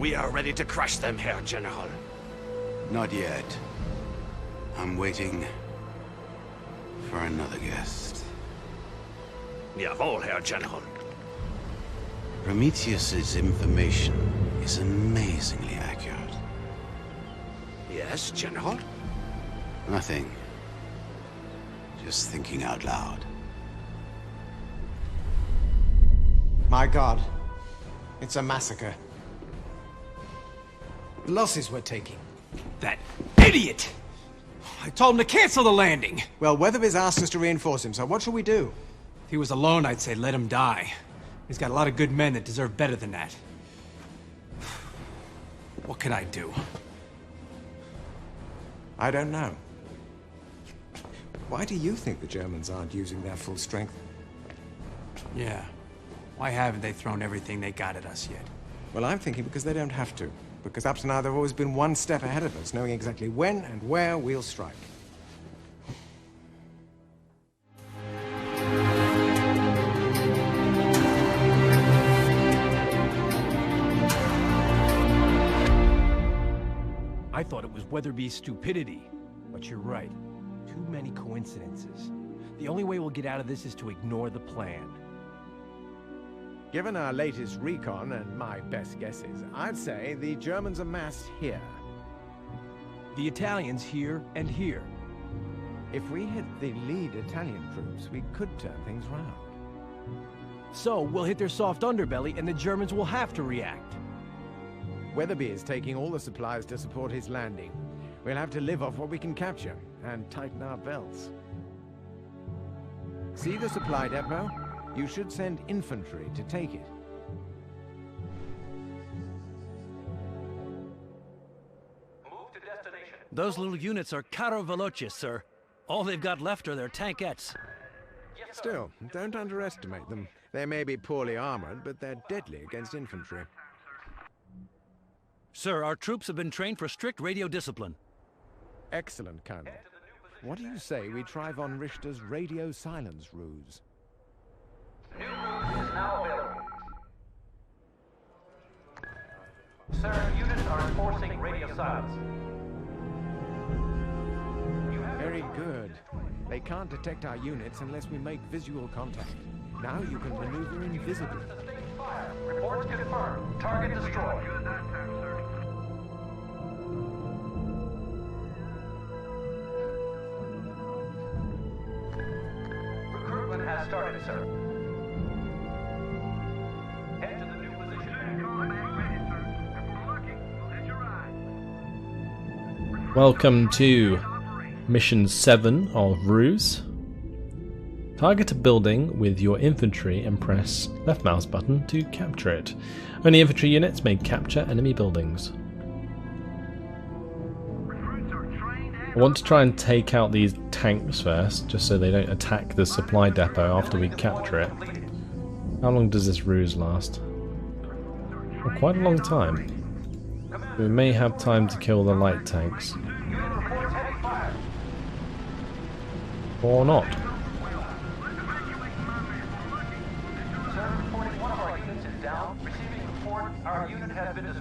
We are ready to crush them, Herr General. Not yet. I'm waiting for another guest. Jawohl, Herr General. Prometheus's information is amazingly accurate. Yes, General? Nothing. Just thinking out loud. My God. It's a massacre. The losses we're taking. That idiot! I told him to cancel the landing! Well, Weatherby's asked us to reinforce him, so what shall we do? If he was alone, I'd say let him die. He's got a lot of good men that deserve better than that. What can I do? I don't know. Why do you think the Germans aren't using their full strength? Yeah. Why haven't they thrown everything they got at us yet? Well, I'm thinking because they don't have to. Because up to now they've always been one step ahead of us, knowing exactly when and where we'll strike. I thought it was Weatherby's stupidity, but you're right. Too many coincidences. The only way we'll get out of this is to ignore the plan. Given our latest recon and my best guesses, I'd say the Germans are massed here. The Italians here and here. If we hit the lead Italian troops, we could turn things round. So we'll hit their soft underbelly and the Germans will have to react. Weatherby is taking all the supplies to support his landing. We'll have to live off what we can capture and tighten our belts. See the supply depot? You should send infantry to take it. Move to destination. Those little units are caro veloces, sir. All they've got left are their tankettes. Yes, sir. Still, don't underestimate them. They may be poorly armored, but they're deadly against infantry. Sir, our troops have been trained for strict radio discipline. Excellent, Colonel. What do you say we try von Richter's radio silence ruse? New route is now available. Sir, units are enforcing radio silence. Very good. They can't detect our units unless we make visual contact. Now you can maneuver invisibly. Sustained fire. Reports confirmed. Target destroyed. Recruitment has started, sir. Head to the new position. Welcome to Mission 7 of RUSE. Target a building with your infantry and press left mouse button to capture it. Only infantry units may capture enemy buildings. I want to try and take out these tanks first, just so they don't attack the supply depot after we capture it. How long does this ruse last? Well, quite a long time. We may have time to kill the light tanks. Or not.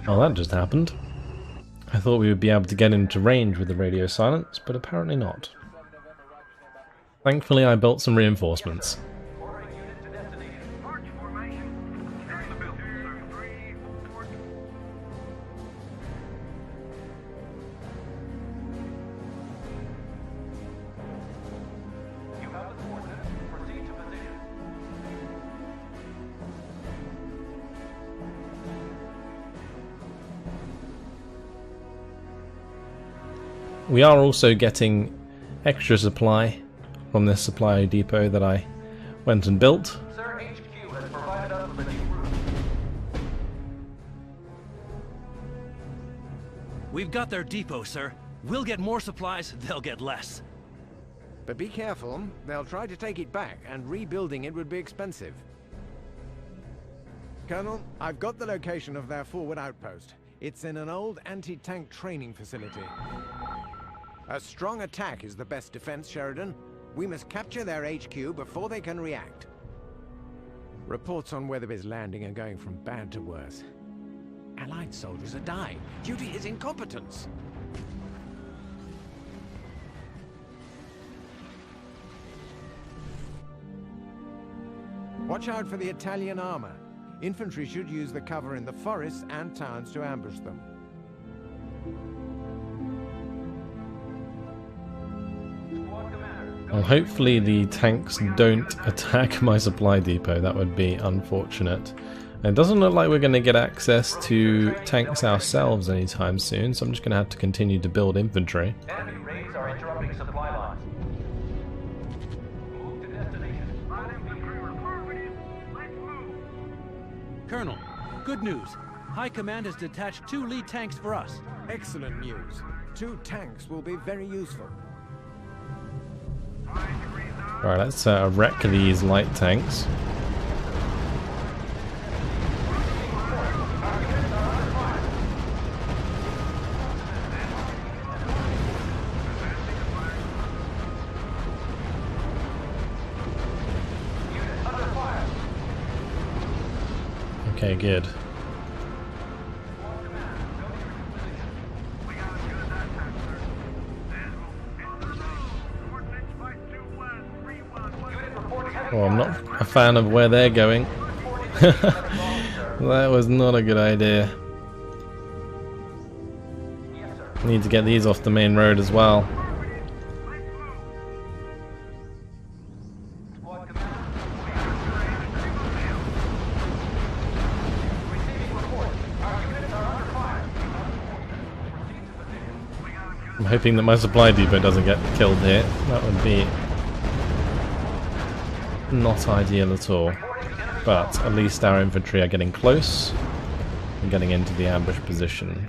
Oh, that just happened. I thought we would be able to get into range with the radio silence, but apparently not. Thankfully, I built some reinforcements. We are also getting extra supply from this supply depot that I went and built. Sir, HQ has provided us with a new route. We've got their depot, sir. We'll get more supplies, they'll get less. But be careful, they'll try to take it back, and rebuilding it would be expensive. Colonel, I've got the location of their forward outpost. It's in an old anti-tank training facility. A strong attack is the best defense, Sheridan. We must capture their HQ before they can react. Reports on Weatherby's landing are going from bad to worse. Allied soldiers are dying. Duty is incompetence. Watch out for the Italian armor. Infantry should use the cover in the forests and towns to ambush them. Well, hopefully the tanks don't attack my supply depot. That would be unfortunate. It doesn't look like we're going to get access to tanks ourselves anytime soon, so I'm just going to have to continue to build infantry. Enemy raids are interrupting supply lines. Move to destination. Colonel, good news. High Command has detached 2 lead tanks for us. Excellent news. 2 tanks will be very useful. Alright, let's wreck these light tanks. Okay, good. Oh, I'm not a fan of where they're going. That was not a good idea. Need to get these off the main road as well. I'm hoping that my supply depot doesn't get killed here. That would be not ideal at all. But at least our infantry are getting close and getting into the ambush position.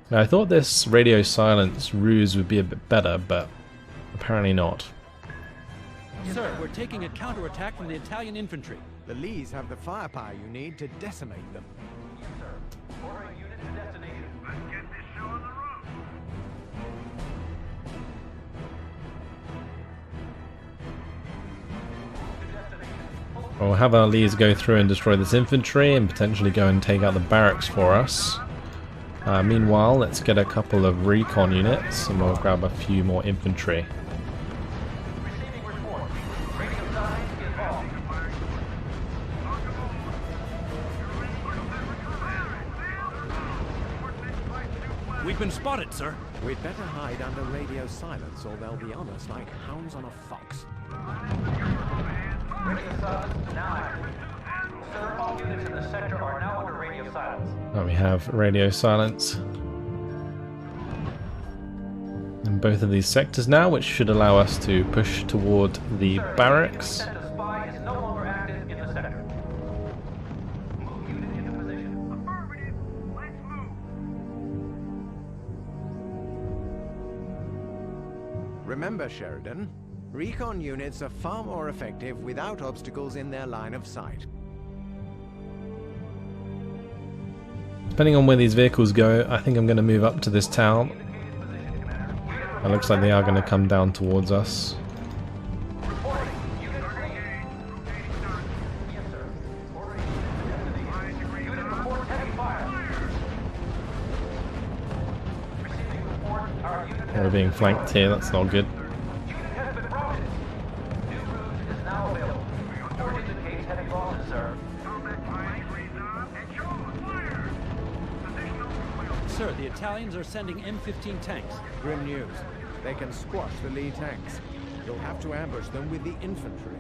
Now, I thought this radio silence ruse would be a bit better, but apparently not. Sir, we're taking a counterattack from the Italian infantry. The Lees have the firepower you need to decimate them. Yes, sir. Ordering unit to destination. Let's get this show on the road. We'll have our Lees go through and destroy this infantry and potentially go and take out the barracks for us. Meanwhile, let's get a couple of recon units and we'll grab a few more infantry. Receiving report. Radio signs involved. We've been spotted, sir. We'd better hide under radio silence or they'll be on us like hounds on a fox. Radio silence now active. Sir, all units in the sector are now under radio silence. Oh, we have radio silence in both of these sectors now, which should allow us to push toward the barracks. The spy is no longer active in the sector. Move unit into position. Affirmative. Let's move. Remember, Sheridan, recon units are far more effective without obstacles in their line of sight. Depending on where these vehicles go, I think I'm going to move up to this town. It looks like they are going to come down towards us. We're being flanked here, that's not good. Sir, the Italians are sending M15 tanks. Grim news. They can squash the Lee tanks. You'll have to ambush them with the infantry.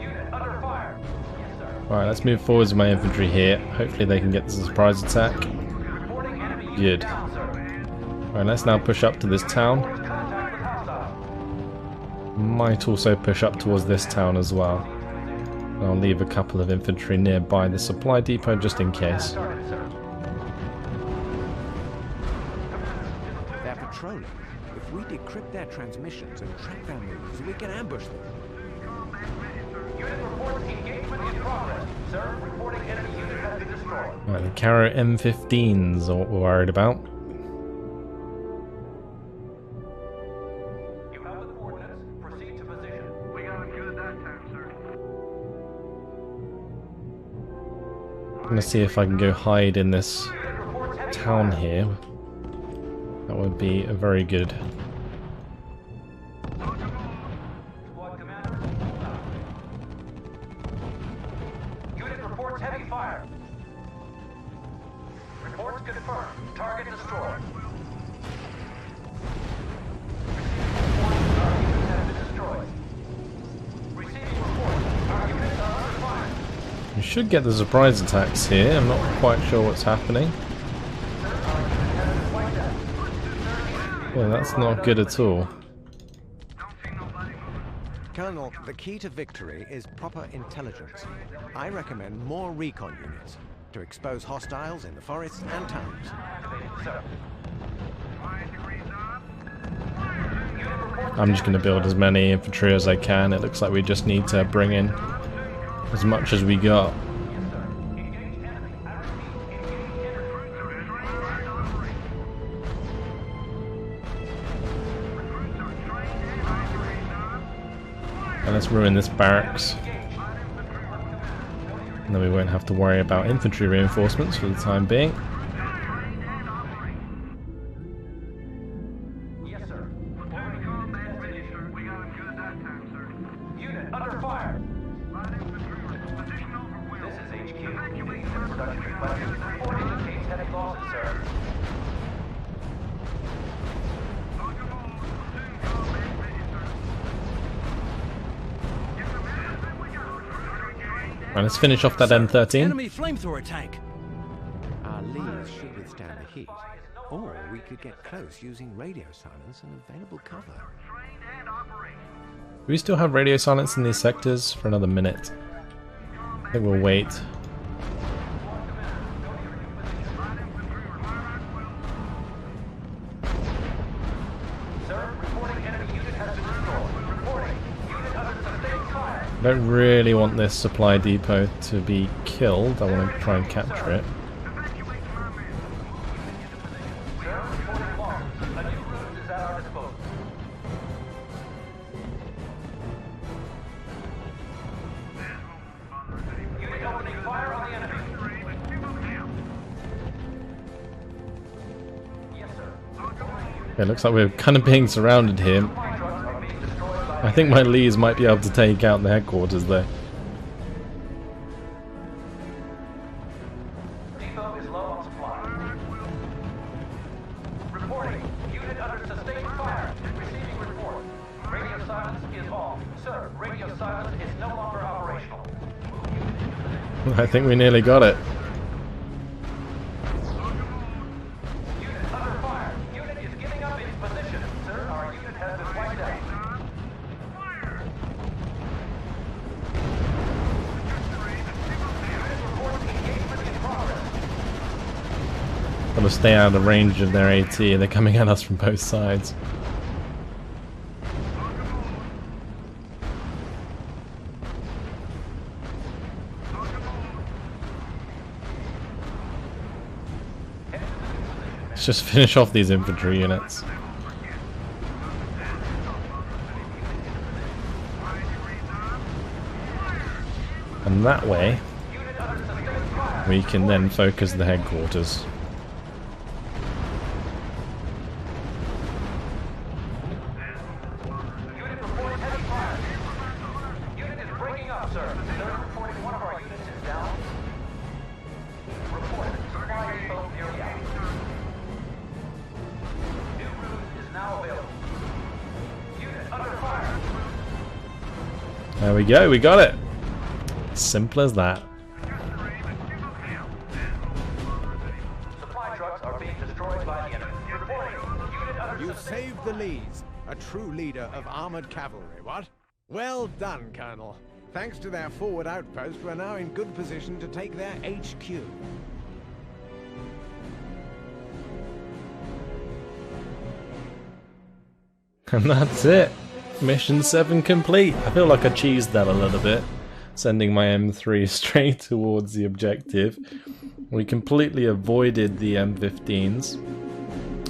Unit under fire. Yes, sir. Alright, let's move forwards with my infantry here. Hopefully they can get this surprise attack. Reporting enemy unit Good. down, sir. Alright, let's now push up to this town. Contact with hostile. Might also push up towards this town as well. I'll leave a couple of infantry nearby the supply depot just in case. Started, sir. They're patrolling. If we decrypt their transmissions and track their moves, we can ambush them. Unit reports engagement in progress. Sir, reporting enemy unit has been destroyed. Right, the Caro M15s are what we're worried about. You have the coordinates. I'm gonna see if I can go hide in this town here. That would be a very good. Squad commander. Unit reports heavy fire. Reports confirmed. Target destroyed. Our units have been destroyed. Receiving reports. Our units are under fire. We should get the surprise attacks here. I'm not quite sure what's happening. Yeah, that's not good at all. Colonel, the key to victory is proper intelligence. I recommend more recon units to expose hostiles in the forests and towns. I'm just going to build as many infantry as I can. It looks like we just need to bring in as much as we got. And let's ruin this barracks. And then we won't have to worry about infantry reinforcements for the time being. Yes, sir. Unit under fire. This is HQ. Production request. Report indicates heavy losses, sir. Right, let's finish off that M13. Enemy flamethrower tank. Our leads should withstand the heat. Or we could get close using radio silence and available cover. Do we still have radio silence in these sectors for another minute? I think we'll wait. Sir, reporting enemy unit has been destroyed. Reporting. Unit under sustained fire. I don't really want this supply depot to be killed. I want to try and capture it. Sir, reporting losses. A new RUSE is at our disposal. Unit opening fire on the enemy. Yes, sir. It looks like we're kind of being surrounded here. Supply trucks are being destroyed by I think my Lees might be able to take out the headquarters there. Depot is low on supply. Reporting. Unit under sustained fire. Receiving report. Radio silence is off. Sir, radio silence is no longer operational. I think we nearly got it. Unit under fire. Unit is giving up its position. Sir, our unit has been wiped out. Unit reports engagement in progress. Got to stay out of range of their AT. They're coming at us from both sides. Let's just finish off these infantry units. And that way, we can then focus the headquarters. Unit reports heavy fire. Unit is breaking up, sir. Sir, reporting one of our units is down. Report. Supply depot nearly out. New RUSE is now available. Unit under fire. There we go, we got it. Simple as that. Supply trucks are being destroyed by the enemy. Reporting. Unit under You sustained saved the Lees, a true leader of armored cavalry, what? Well done, Colonel. Thanks to their forward outpost, we're now in good position to take their HQ. And that's it. Mission 7 complete. I feel like I cheesed that a little bit, sending my M3 straight towards the objective. We completely avoided the M15s.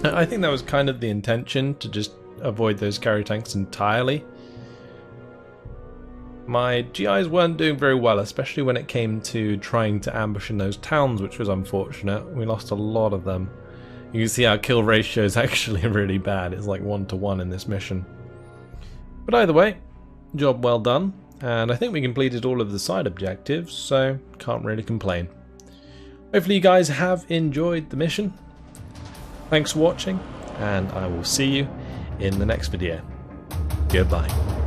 I think that was kind of the intention, to just avoid those carry tanks entirely. my GIs weren't doing very well, especially when it came to trying to ambush in those towns, which was unfortunate. We lost a lot of them. You can see our kill ratio is actually really bad. It's like 1-to-1 in this mission. But either way, job well done. And I think we completed all of the side objectives, so can't really complain. Hopefully you guys have enjoyed the mission. Thanks for watching, and I will see you in the next video. Goodbye.